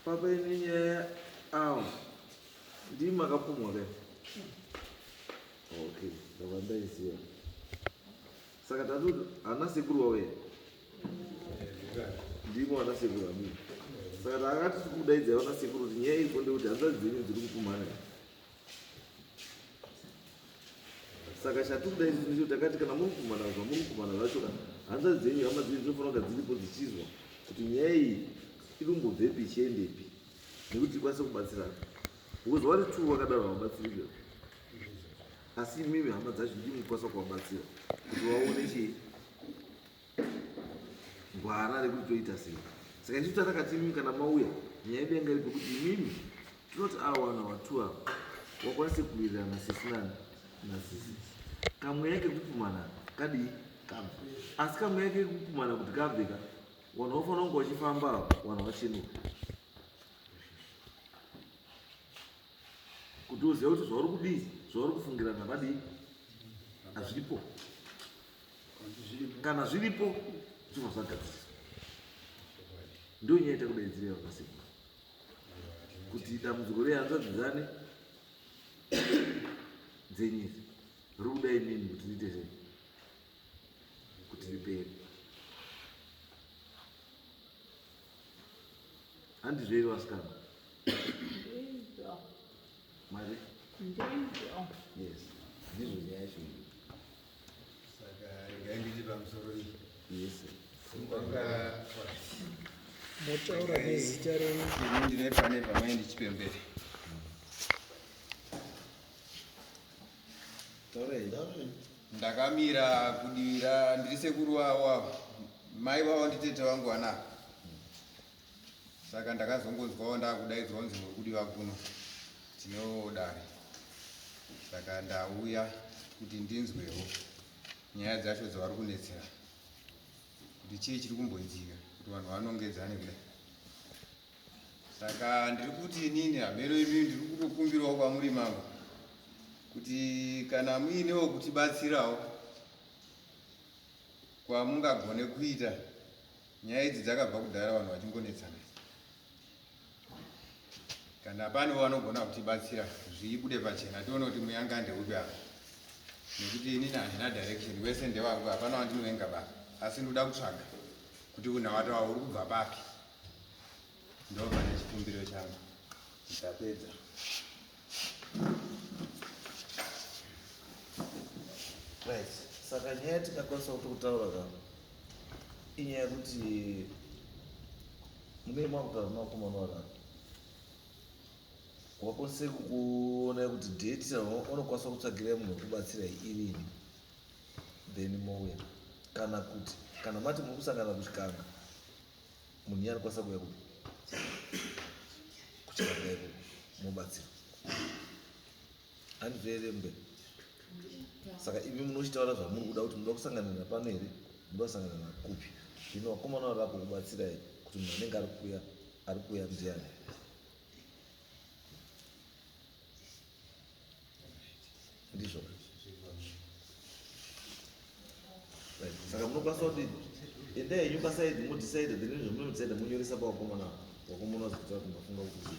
papenye awo ndima akapumwa ke okay ndavandaisiya saka tatuti ana sekuru wawe ndimo ana sekuru amini saka takati tikudaidza ana sekuru kuti nyaya iko ndekuti hanzvadzi dzenyu dziri kupumhana saka chatikudaidza ndicho takati kana muri kupumhana zvamuri kupumhana zvacho hanzvadzi dzenyu hama dzenyu dzinofanira kunga dziripo dzichizwa kuti nyaya iyi irimbobvepi ichiendepi nekuti ikwanise kubatsirana because vari tu vakadaro havabatsirika asi imimi hama dzacho ndimukwanisa kuvabatsira kuti vaone chii ngwara rekuti toita sei saka ndicho tatakati imimi kana mauya nyaya yedu yanga iripo kuti imimi tinoti awana watu ava wakwanise kuwirirana sesinani nasisi kamweya kekupumana kadii kabve asi kamweya kekupumana kuti kabveka vanhu vafanira kunge vachifamba vanhu vachenuka kuti uziva kuti zvauri kudii zvauri kufungirana vadii hazviripo kana zviripo zvobva zvagadziriswa ndo nyaya itakudaidzira vakasekuru kuti dambudziko rehanzvadzi dzane dzenyisi riri kudai nini kuti riite sei kuti ripere handizveri vasikana mari yes ndizvo nyaya yacho saka regai nditi pamusoro iyi yes motaura nezita renyu ini ndinepane pamaindi chipembere ndakamira kudivira ndiri sekuru wavo mai vavo nditete vangu vanava saka ndakazongonzwawo ndakudaidzwa kunzi nokudiva kuno tinodare saka ndauya kuti ndinzwewo nyaya dzacho dzavari kunetsera kuti chii chiri kumboitika kuti vanhu vanongedzane kudai saka ndiri kuti inini hamero imi ndiri kutokumbirawo kwamuri mangu kuti kana muinewo kutibatsirawo kwamungagone kuita nyaya idzi dzakabva kudhara vanhu vachingonetsana kana pane vanogona kutibatsira zviibude pachena tione kuti muyanga ndeupi apa nekuti inini handina direction wese ndevangu hapana wandinovenga baba asi ndoda kutsvaga kuti unhawata wavo uri kubva papi ndo pane chikumbiro changu ndapedza right saka nyaya yatikakwanisa kuti kutaura kama inyaya yekuti mune makutaura makomana vararo wakwanise kuona kuti date unokwanisa kutsvagira munhu wekubatsira irini then mouya kana kuti kana mati muri kusangana kuchikanga munhu iye anokwanisa kuuya kuchikanga iko mubatsira handibvere mberi saka imi munochitaura zvamuri kuda kuti munoda kusanganana pano here munoda kusanganana kupi zvino vakomana varako kubatsirai kuti munhu anenge ari kuuya ndiani ndizvo saka munokwanisa kuti endai henyu pasaidi mudhisaidha then izvo munomusaidha munyoresa pavakomana vakomana vazikuita kuti mafunga kuti